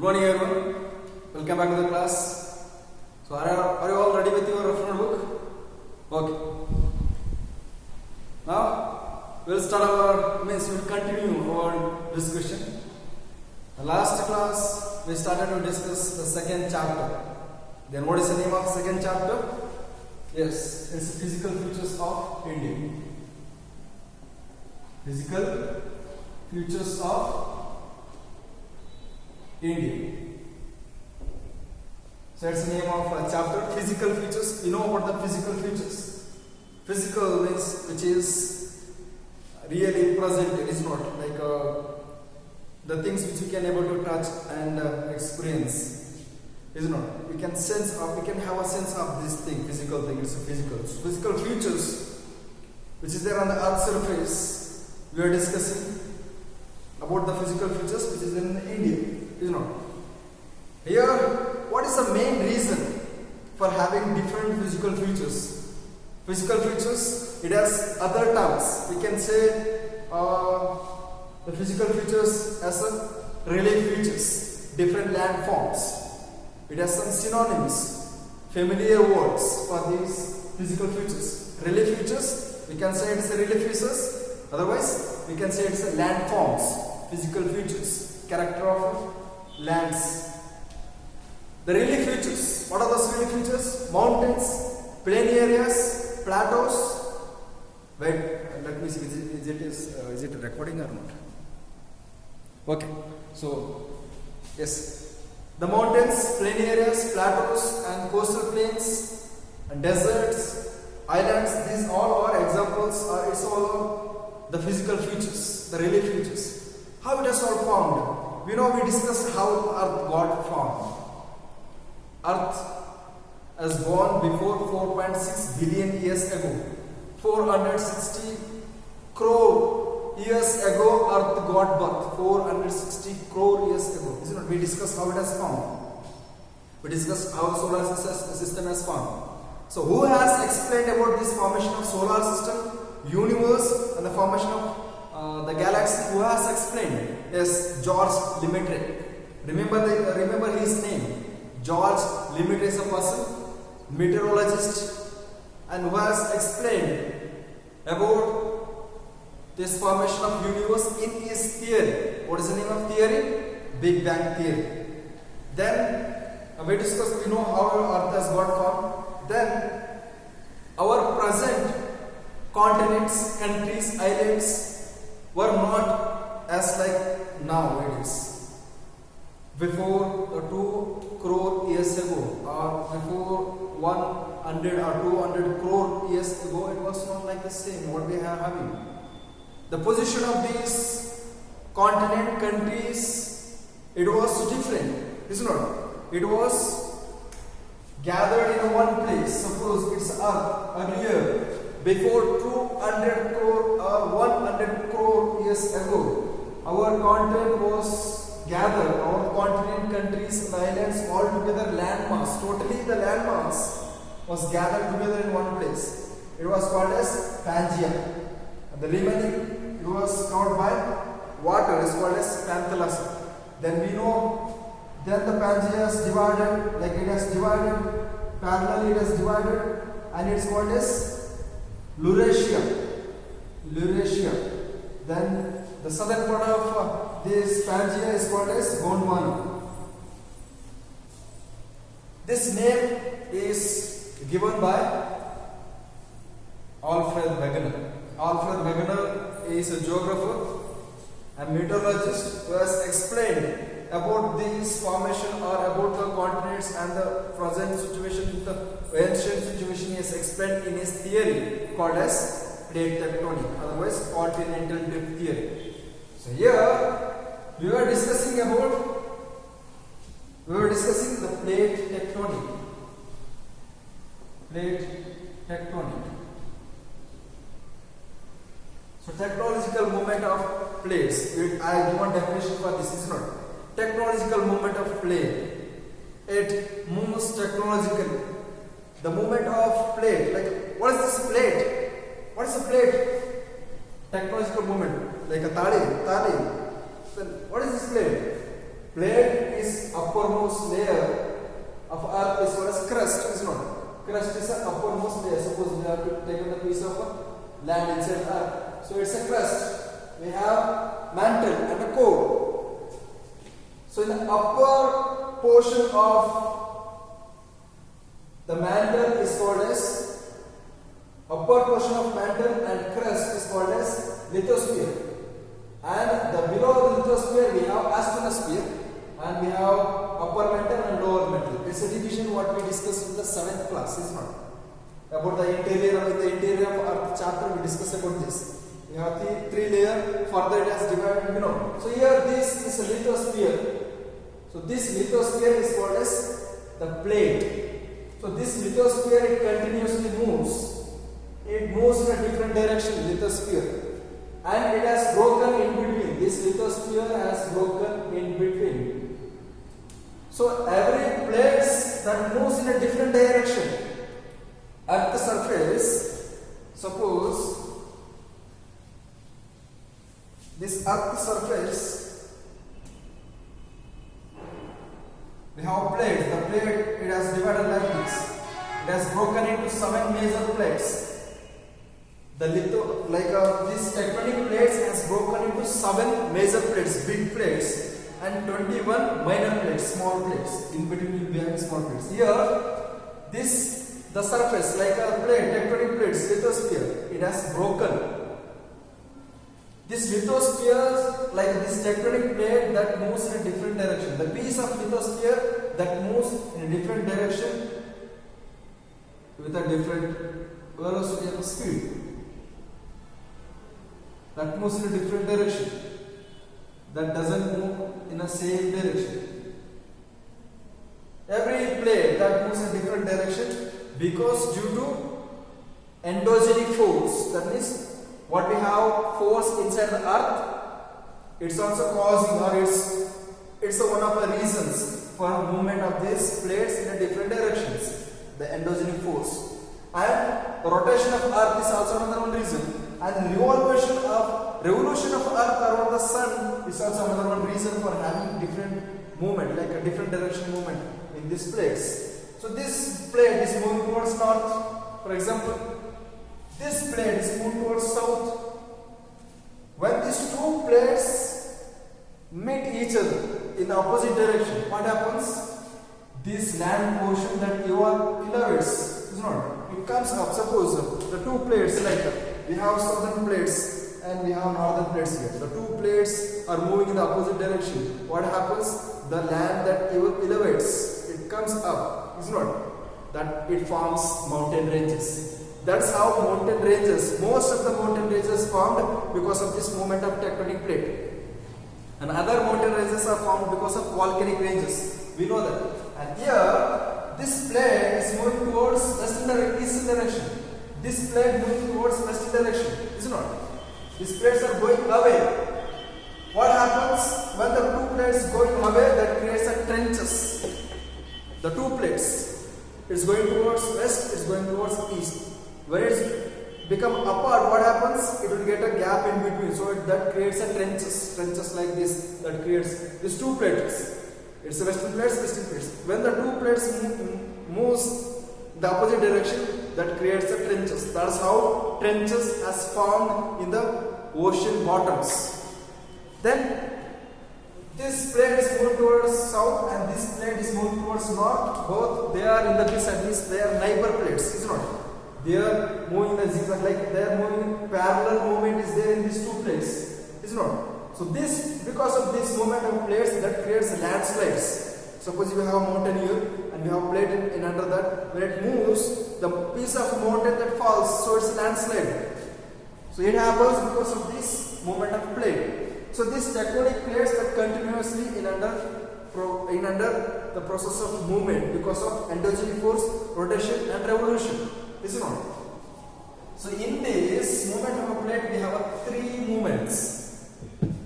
Good morning everyone. Welcome back to the class. So are you all ready with your reference book? Okay. Now we'll continue our discussion. The last class we started to discuss the second chapter. Then what is the name of second chapter? Yes, it's physical features of India. Physical features of India. So that's the name of chapter. Physical features. You know what the physical features? Physical means which is really present. It is not like the things which we can able to touch and experience. Is not. We can sense or we can have a sense of this thing. Physical thing. It's a physical. So physical features which is there on the earth surface. We are discussing about the physical features which is in India. Is not. Here, what is the main reason for having different physical features? Physical features, it has other terms. We can say the physical features as a relief features, different landforms. It has some synonyms, familiar words for these physical features. Relief features, we can say it's a relief features. Otherwise, we can say it's a landforms, physical features, character of lands. The relief features. What are those relief features? Mountains, plain areas, plateaus. Wait, let me see. Is it recording or not? Okay. So, yes, the mountains, plain areas, plateaus, and coastal plains, and deserts, islands. These all are examples. It's all the physical features, the relief features. How it is all formed? We discussed how Earth got formed. Earth was born before 4.6 billion years ago. 460 crore years ago, Earth got birth. 460 crore years ago. Isn't it? We discussed how it has formed. We discussed how the solar system has formed. So, who has explained about this formation of solar system, universe, and the formation of the galaxy? Who has explained? Yes, George Lemaitre. Remember his name. George Lemaitre is a person, meteorologist, and who has explained about this formation of universe in his theory. What is the name of theory? Big Bang theory. Then we discussed, we know how Earth has got formed. Then our present continents, countries, islands were not as like now it is. Before 2 crore years ago, or before 100 or 200 crore years ago, it was not like the same what we are having. The position of these continent, countries, it was different, isn't it? It was gathered in one place. Suppose it's Earth earlier, before 200 crore or 100 crore years ago, our continent was gathered, our continent, countries, and islands all together, landmass, totally the landmass was gathered together in one place. It was called as Pangea. And the remaining, it was covered by water, is called as Panthalassa. Then we know, then the Pangea is divided, like it has divided, parallelly it has divided, and it's called as Laurasia. Then the southern part of this Pangea is called as Gondwana. This name is given by Alfred Wegener. Alfred Wegener is a geographer and meteorologist who has explained about this formation or about the continents and the present situation, the ancient situation. He has explained in his theory called as plate tectonic, otherwise continental drift theory. So here we were discussing the plate tectonic. So technological movement of plates. I give one definition for this. Is not technological movement of plate. It moves technologically. The movement of plate. Like what is this plate? What is a plate? Technological movement. Like a tali. Then what is this plate? plate is uppermost layer of earth is called as crust, is not. Crust is an uppermost layer. Suppose we have to take a piece of land inside earth. So it's a crust. We have mantle and a core. So in the upper portion of the mantle is called as upper portion of mantle and crust is called as lithosphere. And the below the lithosphere we have asthenosphere and we have upper mantle and lower mantle. It's a division what we discussed in the 7th class, is not. About the interior of Earth chapter we discussed about this. We have the 3 layer, further it has divided below. So here this is a lithosphere. So this lithosphere is called as the plate. So this lithosphere it continuously moves. It moves in a different direction, lithosphere. And it has broken in between. This lithosphere has broken in between. So every plate that moves in a different direction at the surface, suppose this earth surface, we have a plate. The plate it has divided like this. It has broken into 7 major plates. The this tectonic plates has broken into 7 major plates, big plates, and 21 minor plates, small plates. In between will be having small plates. Here, the surface like a plate, tectonic plates, lithosphere, it has broken. This lithosphere, like this tectonic plate that moves in a different direction. The piece of lithosphere that moves in a different direction with a different velocity and speed. That moves in a different direction. That doesn't move in the same direction. Every plate that moves in a different direction because due to endogenic force, that means what we have force inside the earth, it's also causing or it's one of the reasons for movement of these plates in a different directions, the endogenic force. And the rotation of earth is also another one reason. And the revolution of earth around the sun is also another one reason for having different movement, like a different direction movement in this place. So this plate is moving towards north, for example. This plate is moving towards south. When these 2 plates meet each other in the opposite direction, what happens? This land portion that you are elevates, is not. It comes up. Suppose the 2 plates like that. We have southern plates and we have northern plates here. The 2 plates are moving in the opposite direction. What happens? The land that elevates, it comes up, is not. That it forms mountain ranges. That's how mountain ranges, most of the mountain ranges formed because of this movement of tectonic plate. And other mountain ranges are formed because of volcanic ranges. We know that. And here, this plate is moving towards eastern direction. This plate moving towards western direction, is not. These plates are going away. What happens when the 2 plates going away? That creates a trenches. The 2 plates, it's going towards west, it's going towards east. When it's become apart, what happens? It will get a gap in between. So that creates a trenches like this. That creates these 2 plates. It's a western plates, eastern plates. When the 2 plates moves the opposite direction, that creates a trenches. That's how trenches has formed in the ocean bottoms. Then this plate is moving towards south and this plate is moving towards north. Both they are in the this and this. They are neighbor plates, is not. They are moving the zigzag, like they are moving parallel movement is there in these 2 plates, is not. So this, because of this movement of plates, that creates landslides. Suppose you have a mountain here and you have a plate in under that. When it moves, the piece of mountain that falls, so it's a landslide. So it happens because of this movement of plate. So these tectonic plates that continuously in under the process of movement because of endogenic force, rotation and revolution. Is not. So in this movement of a plate, we have 3 movements.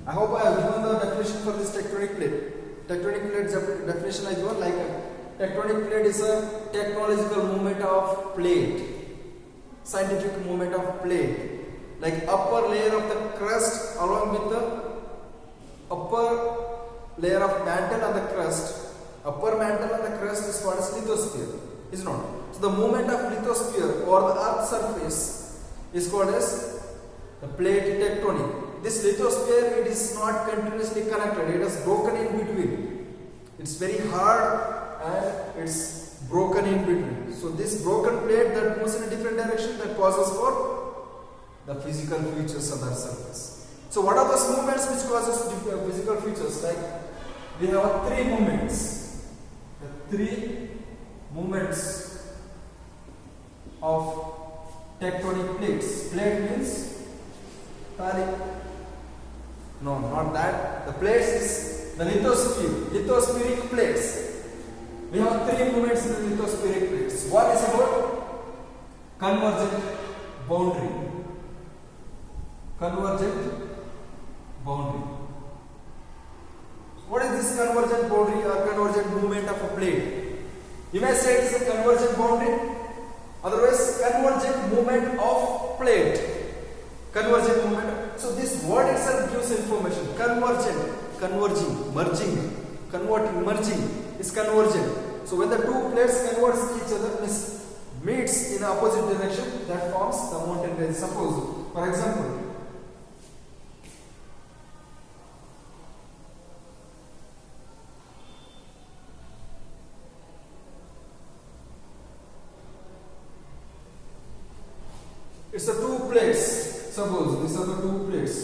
I hope I have given the definition for this tectonic plate. Tectonic plate definition I given, like a tectonic plate is a technological movement of plate, scientific movement of plate, like upper layer of the crust along with the upper layer of mantle and the crust, upper mantle and the crust is called as lithosphere, is not? So the movement of lithosphere or the earth surface is called as the plate tectonic. This lithosphere, it is not continuously connected, it is broken in between. It's very hard and it's broken in between. So this broken plate that moves in a different direction, that causes for the physical features of the surface. So what are those movements which causes physical features? Like we have three movements. The three movements of tectonic plates. Plate means phallic. No, not that. The plates is the lithosphere, lithospheric plates. We have three movements in the lithospheric plates. One is about convergent boundary. Convergent boundary. What is this convergent boundary or convergent movement of a plate? You may say it is a convergent boundary, otherwise convergent movement of plate. Convergent movement. So this word itself gives information. Convergent, converging, merging, converting, merging is convergent. So when the two plates converge each other, meets in opposite direction, that forms the mountain range. Suppose, for example, it's the two plates. Suppose these are the two plates.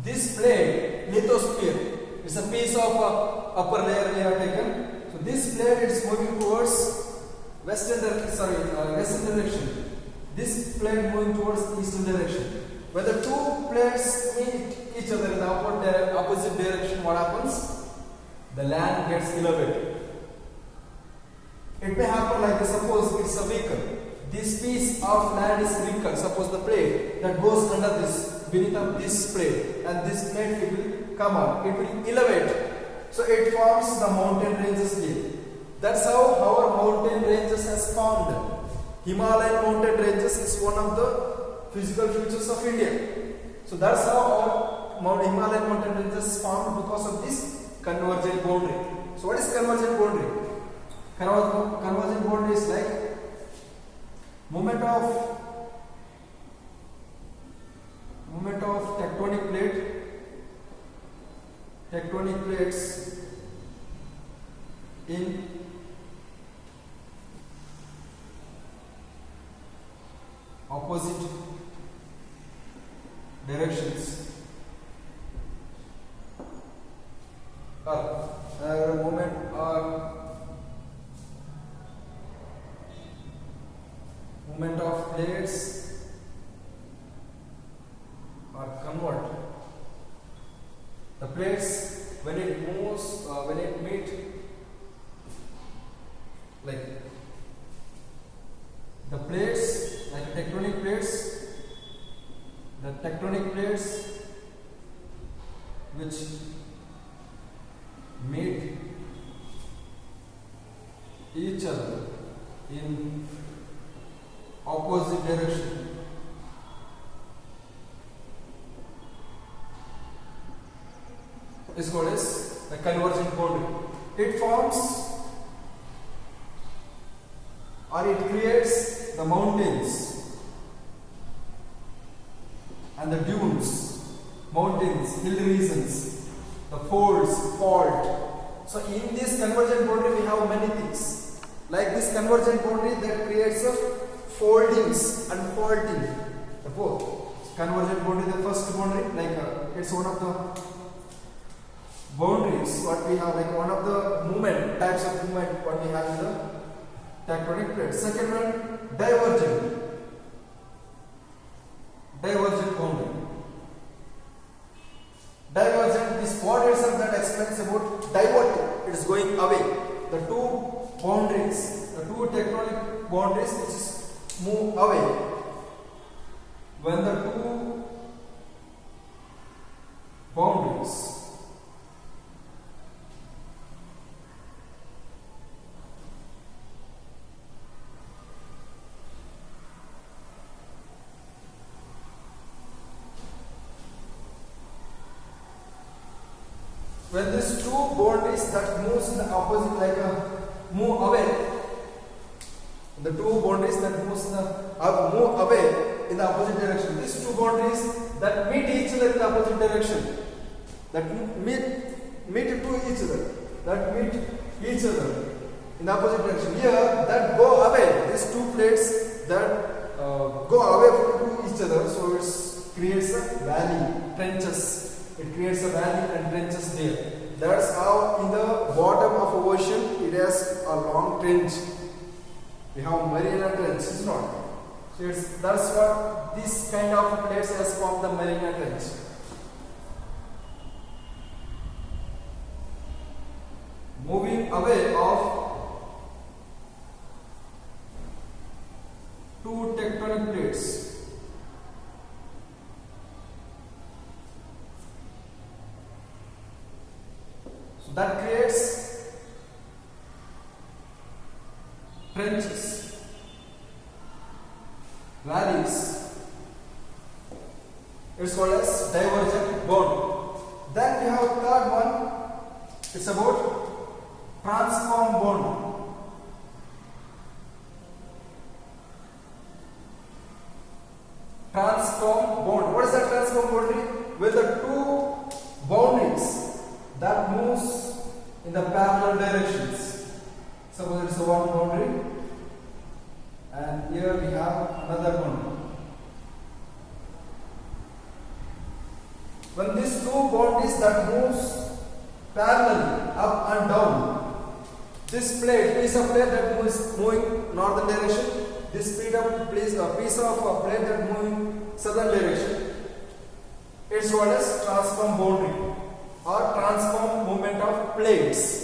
This plate, lithosphere, is a piece of upper layer we have taken. So this plate is moving towards western direction. This plate moving towards eastern direction. When the two plates meet each other in the opposite direction, what happens? The land gets elevated. It may happen like this. Suppose it's a vehicle. This piece of land is vehicle. Suppose the plate that goes under this, beneath of this plate, and this plate, it will come up. It will elevate. So it forms the mountain ranges here. That's how our mountain ranges has formed. Himalayan mountain ranges is one of the physical features of India. So that's how our Himalayan mountain ranges formed, because of this convergent boundary. So what is convergent boundary? Convergent boundary is like movement of tectonic plates in opposite directions. Movement of plates are convert. The plates, when it moves, when it meet, like the plates, like tectonic plates, the tectonic plates which meet each other in opposite direction is called as the convergent boundary. It forms or it creates the mountains and the dunes, mountains, hill regions, the folds, fault. So in this convergent boundary we have many things. Like this convergent boundary that creates a foldings and faulting. The both convergent boundary, the first boundary, like it's one of the boundaries what we have, like one of the movement types of movement what we have in the tectonic plate. Second one, divergent boundary. Divergent, this word itself that explains about divert, it is going away. The two boundaries, the two tectonic boundaries which is move away. When the two boundaries when these two boundaries that moves in the opposite, like move away, the two boundaries that move away in the opposite direction, these two boundaries that meet each other in the opposite direction, that meet to each other, that meet each other in the opposite direction. Here, that go away, these two plates that go away from each other, so it creates a valley, trenches. It creates a valley and trenches there. That's how in the bottom of ocean it has a long trench. We have marina trench, is not? So that's what this kind of place has formed, the marina trench. Moving away of two tectonic plates. That creates trenches, valleys. It's called as divergent boundary. Then we have third one. It's about transform boundary. Transform boundary. What is that transform boundary? Where the two boundaries that moves in the parallel directions. Suppose it's a one boundary, and here we have another boundary. When these two boundaries that moves parallelly up and down, this piece of plate that moves moving northern direction, this piece of plate that moving southern direction, it's called as transform boundary or transform movement of plates.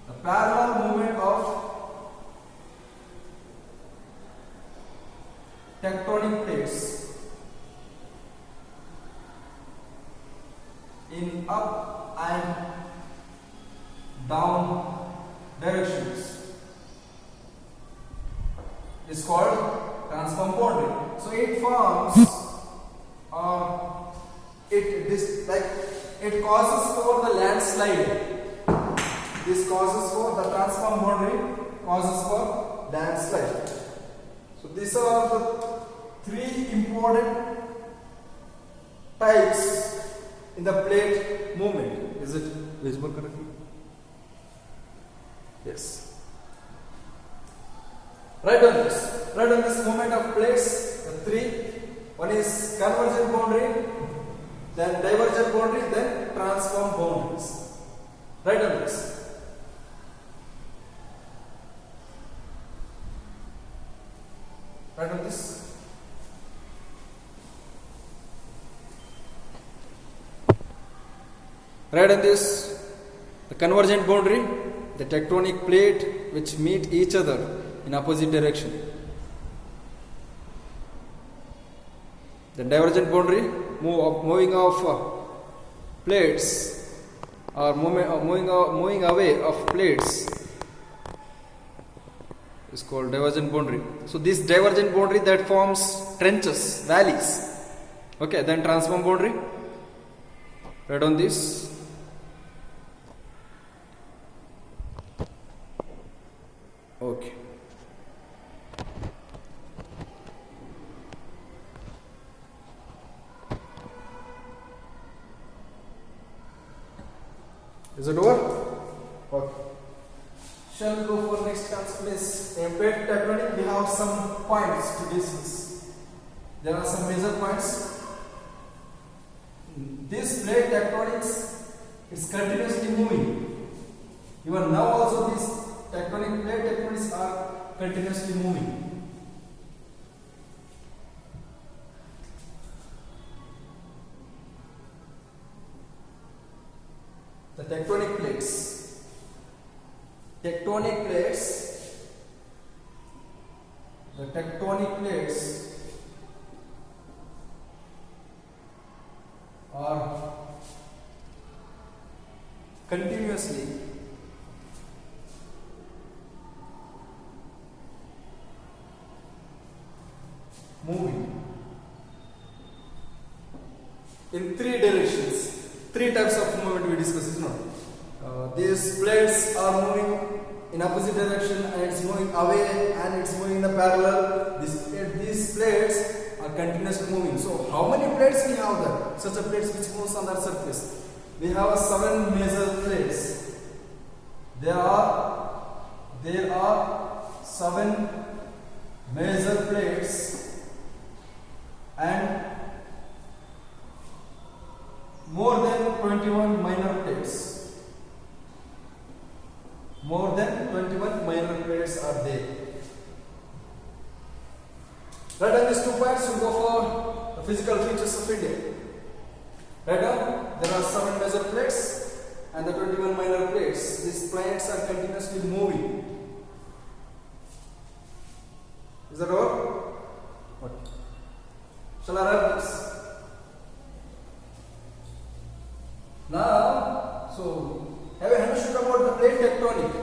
The parallel movement of tectonic plates in up and down directions is called transform boundary. So it forms it causes for the landslide. This causes for the transform boundary causes for landslide. So these are the three important types in the plate movement. Is it visible correctly? Yes. Write on this movement of plates, the three. One is convergent boundary, then divergent boundary, then transform boundaries. Write on this. Write on this. Write on this. The convergent boundary, the tectonic plate which meet each other in opposite direction. The divergent boundary, moving of plates or moving away of plates is called divergent boundary. So this divergent boundary that forms trenches, valleys. Okay, then transform boundary. Write on this. Okay. Is it over? Okay. Shall we go for next concept? In plate tectonic, we have some points to discuss. There are some major points. This plate tectonics is continuously moving. Even now also these plate tectonics are continuously moving. The tectonic plates. The tectonic plates are continuously moving in three directions. Three types of movement we discussed, is not. These plates are moving in opposite direction and it's moving away and it's moving in the parallel. These plates are continuously moving. So how many plates we have there? Such a plates which moves on that surface. We have 7 major plates. There are 7 major plates and more than 21 minor plates. More than 21 minor plates are there. Right on these 2 points, we go for the physical features of India. Right on, there are 7 major plates and the 21 minor plates. These plates are continuously moving. Is that all? What? Shall I wrap this? Now, so have you understood about the plate tectonic?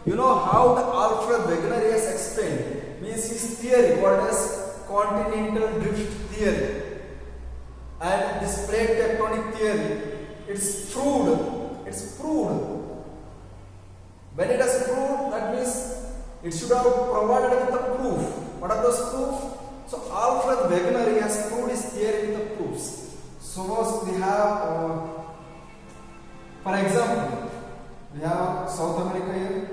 You know how the Alfred Wegener has explained, means his theory called as continental drift theory. And this plate tectonic theory, it's proved. It's proved. When it is proved, that means it should have provided with the proof. What are those proofs? So Alfred Wegener has proved his theory with the proofs. Suppose we have for example, we have South America here.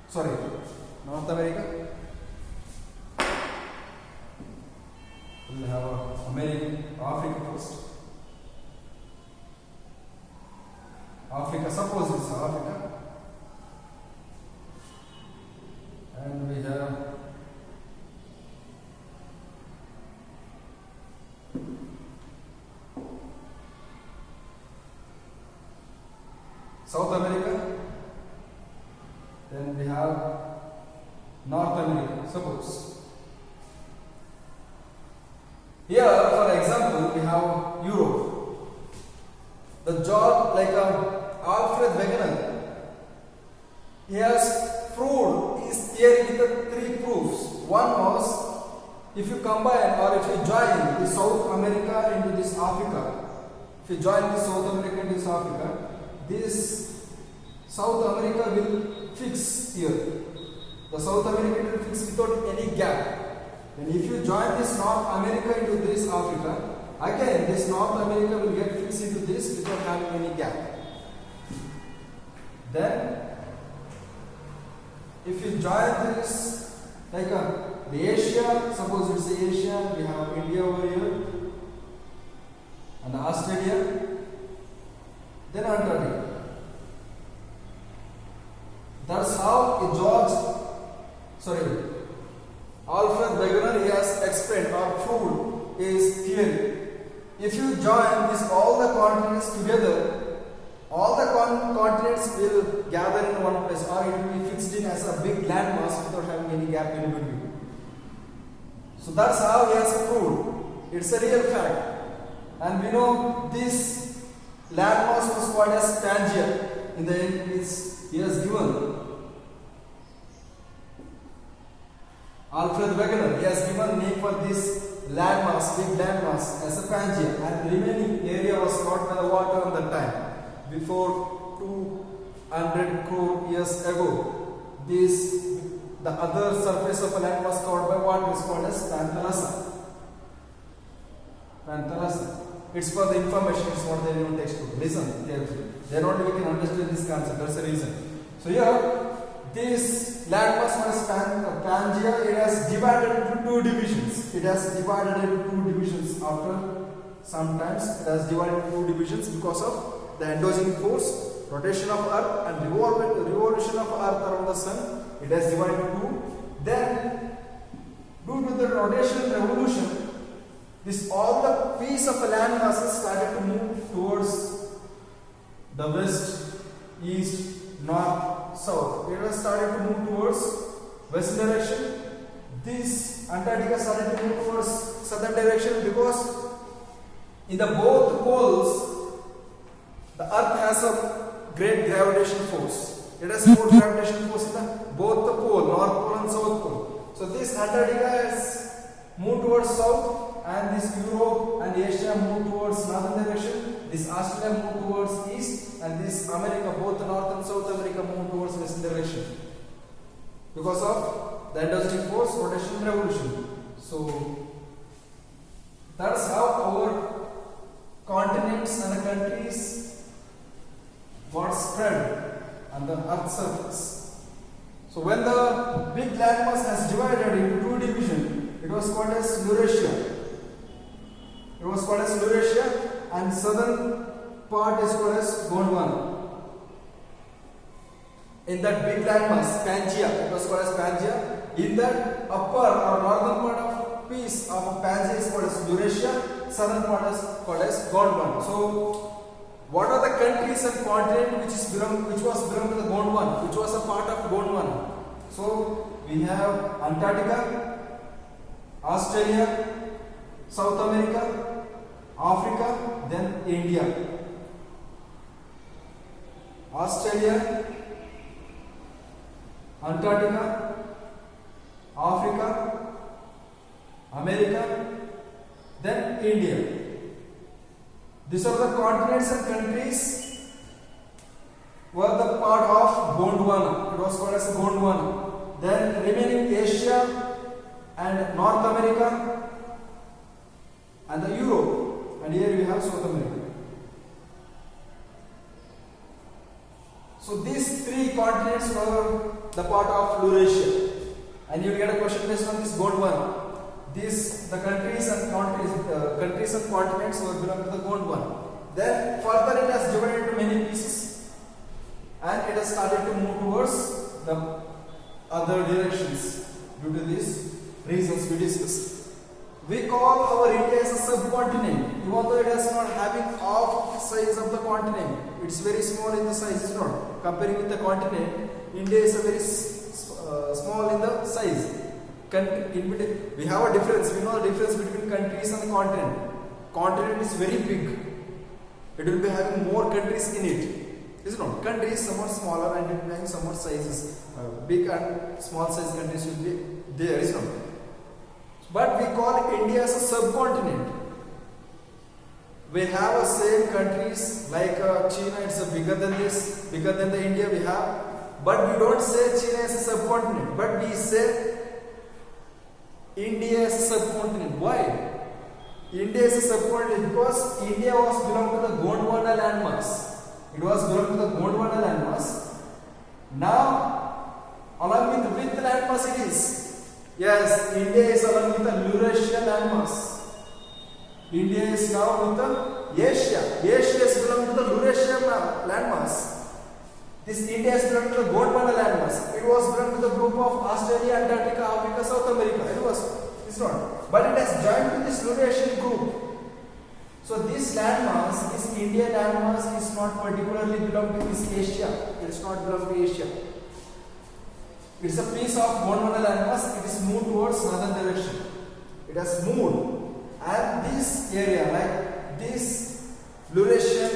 Sorry, North America. We have America, Africa first. Africa, suppose it's Africa. And we have South America, then we have North America, suppose. Here, for example, we have Europe. The George, like Alfred Wegener, he has proved his theory with the 3 proofs. One was, if you combine or if you join the South America into this Africa, if you join the South America into this Africa, this South America will fix here. The South America will fix without any gap. And if you join this North America into this Africa, again this North America will get fixed into this without having any gap. Then, if you join this, like the Asia, suppose it's Asia, we have India over here, and Australia, then Antarctica. That's how Alfred Wegener he has explained or proved his theory. If you join this all the continents together, all the continents will gather in one place, or it will be fixed in as a big landmass without having any gap in between. So that's how he has proved. It's a real fact. And we know this landmass was called as Pangea. In the end, he has given. Alfred Wegener, he has given name for this landmass, big landmass, as a Pangea, and the remaining area was covered by the water at that time. Before 200 crore years ago, the other surface of a land was covered by water is called as Panthalassa. Panthalassa. It's for the information, it's not the new textbook. Listen carefully. Then only we can understand this concept. That's the reason. So here, this landmass was Pangea. It has divided into 2 divisions. It has divided into 2 divisions after sometimes it has divided into 2 divisions because of the endogenous force, rotation of Earth and revolution of Earth around the Sun. It has divided into 2. Then, due to the rotation and revolution, all the piece of the land masses started to move towards the west, east, north, south. It has started to move towards west direction. This Antarctica started to move towards southern direction because in the both poles, the Earth has a great gravitation force. It has more gravitation force in both the pole, north pole and south pole. So this Antarctica has moved towards south and this Europe and Asia move towards northern direction, this Australia move towards east, and this America, both North and South America, move towards western direction because of the endogenic force, rotation and revolution. So that's how our continents and the countries got spread on the earth's surface. So when the big landmass has divided into two divisions, it was called as Eurasia. It was called as Eurasia, and southern part is called as Gondwana. In that big landmass, Pangaea, it was called as Pangaea. In that upper or northern part of piece of Pangaea is called as Eurasia, southern part is called as Gondwana. So what are the countries and continent which was belong to the Gondwana, which was a part of Gondwana? So we have Antarctica, Australia, South America, Africa, then India. Australia, Antarctica, Africa, America, then India. These are the continents and countries were the part of Gondwana. It was called as Gondwana. Then remaining Asia and North America and the Europe, and here we have South America. So these three continents were the part of Eurasia, and you get a question based on this Gondwana. The countries and continents were belong to the Gondwana. Then further it has divided into many pieces, and it has started to move towards the other directions due to these reasons we discussed. We call our India as a subcontinent, even though it is not having half size of the continent. It's very small in the size, is not. Comparing with the continent, India is a very small in the size. We have a difference. We know the difference between countries and the continent. Continent is very big. It will be having more countries in it. Is not. Countries somewhat smaller and it will be having somewhat sizes. Big and small size countries will be there. Is not. But we call India as a subcontinent. We have the same countries like China. It's bigger than this, bigger than the India we have. But we don't say China as a subcontinent. But we say India as a subcontinent. Why? India is a subcontinent because India was belong to the Gondwana landmass. It was belong to the Gondwana landmass. Now, along with the landmass it is. Yes, India is along with the Eurasia landmass. India is now with the Asia. Asia is belong to the Eurasia landmass. This India is belong to the Gondwana landmass. It was belong to the group of Australia, Antarctica, Africa, South America. It's not. But it has joined to this Eurasian group. So this landmass, this India landmass is not particularly belong to this Asia. It is not belong to Asia. It is a piece of Gondwana landmass. It is moved towards northern direction. It has moved. And this area, like this Eurasian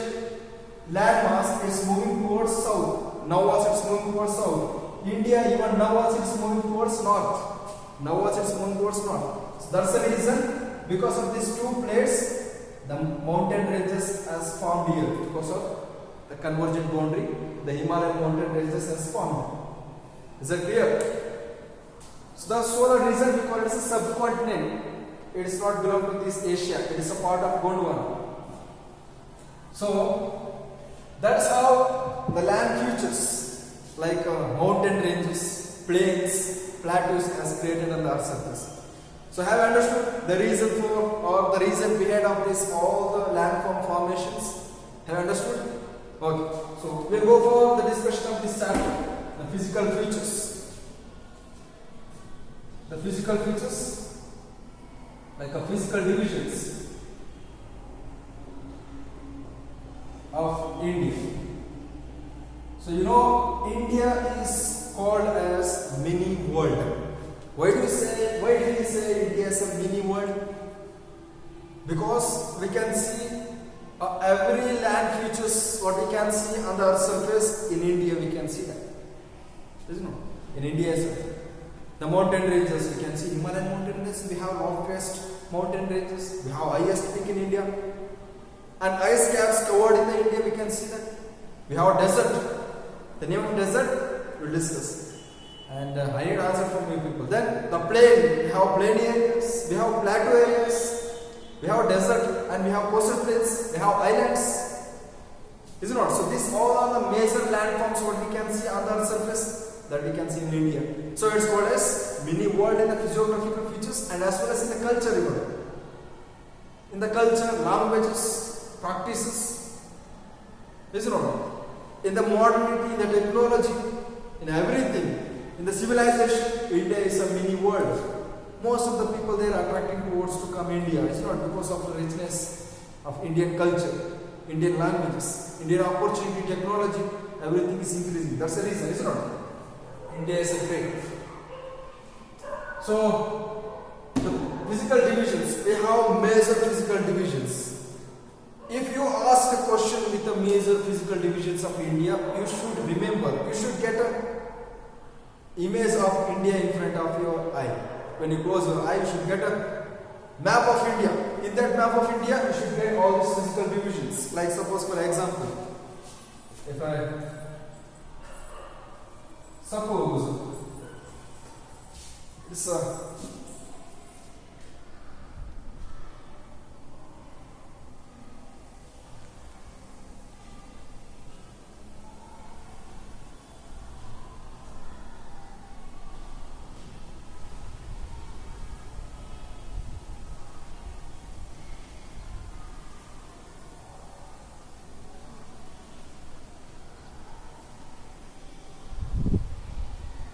landmass is moving towards south. Now also it's moving towards south. India even now also it's moving towards north. Now also it's moving towards north. So that's the reason, because of these two plates, the mountain ranges has formed here because of the convergent boundary. The Himalayan mountain ranges has formed. Is that clear? So the solar reason we call it as a subcontinent. It is not belong to this Asia. It is a part of Gondwana. So that's how the land features like mountain ranges, plains, plateaus has created on the earth's surface. So have you understood the reason for or the reason behind of this all the landform formations? Have you understood? Okay. So we'll go for the discussion of this chapter, the physical features. The physical features like a physical divisions of India. So you know India is called as mini world. Why do we say India is a mini world? Because we can see every land features what we can see on the earth's surface in India, we can see that. Isn't it? In India as well. The mountain ranges, we can see Himalayan mountain ranges, we have long crest, mountain ranges. We have highest peak in India. And ice caps covered in the India, we can see that. We have a desert. The name of desert, we'll discuss. And I need answer from you people. Then the plain, we have plain areas, we have plateau areas, we have desert, and we have coastal plains, we have islands. Is it not? So these all are the major landforms what we can see on the surface that we can see in India. So it's called as mini world in the physiographical features and as well as in the culture even. In the culture, languages, practices. Is it not? In the modernity, in the technology, in everything. In the civilization, India is a mini world. Most of the people there are attracting towards to come India. It's not because of the richness of Indian culture, Indian languages, Indian opportunity, technology, everything is increasing. That's the reason, is it not? India is a great. So, the physical divisions, we have major physical divisions. If you ask a question with the major physical divisions of India, you should remember, you should get a image of India in front of your eye. When you close your eye, you should get a map of India. In that map of India, you should get all these physical divisions. Like suppose for example, if I suppose this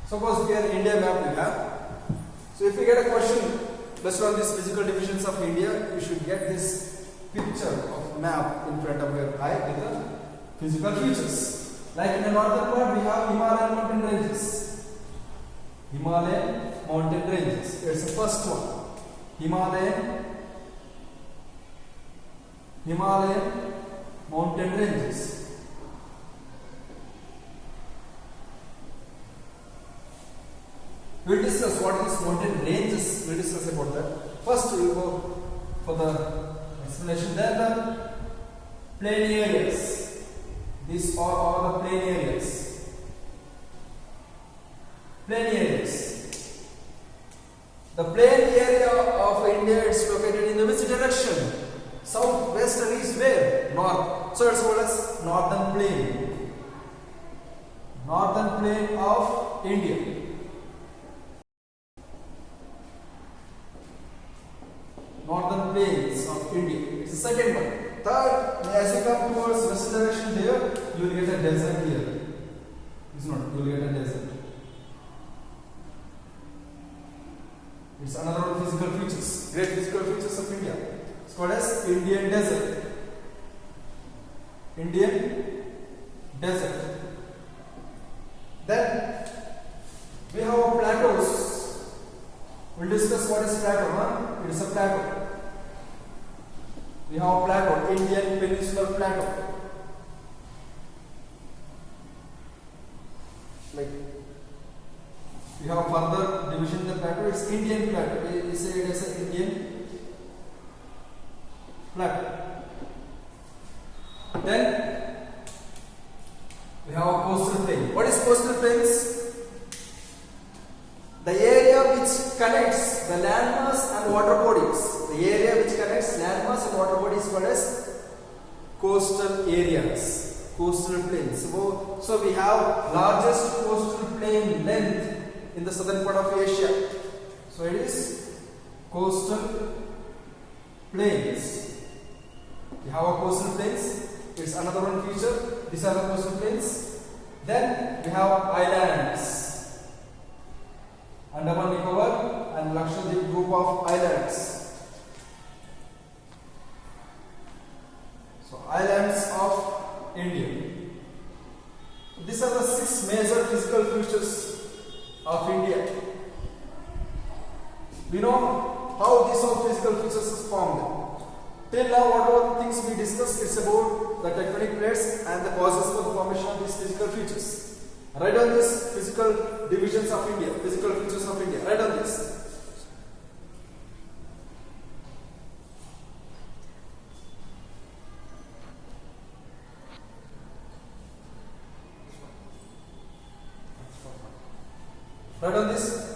suppose here India map we have. So if you get a question based on these physical divisions of India, you should get this picture of map in front of your eye with the physical features. Like in the northern part we have Himalayan mountain ranges. Himalayan mountain ranges. It's the first one. Himalayan mountain ranges. We'll discuss what is mountain ranges. We'll discuss about that. First, we'll go for the explanation. Then the plain areas. These are all the plain areas. Plain areas. The plain area of India is located in the which direction? South, west, and east. Where? North. So it's called as northern plain. Northern plain of India. Northern plains of India. It's the second one. Third, as you come towards west direction there, you will get a desert here. It's not, you will get a desert. It's another one physical features. Great physical features of India. It's called as Indian desert. Indian desert. Then we have plateaus. We'll discuss what is plateau, huh? It is a plateau. We have plateau, Indian peninsular plateau. Like we have further division in the plateau, it's Indian plateau. We say it as an Indian plateau. Then we have a coastal plain. What is coastal plains? The area which connects the landmass and water bodies. The area which connects landmass and water bodies is called as coastal areas, coastal plains. So we have largest coastal plain length in the southern part of Asia. So it is coastal plains. We have a coastal plains. It's another one feature. These are the coastal plains. Then we have islands. Andaman Nicobar and Lakshadweep group of islands. So islands of India. These are the 6 major physical features of India. We know how these all physical features is formed. Till now, whatever the things we discussed, it's about the tectonic plates and the causes for the formation of these physical features. Write on this physical divisions of India, physical features of India. Write on this. Write on this.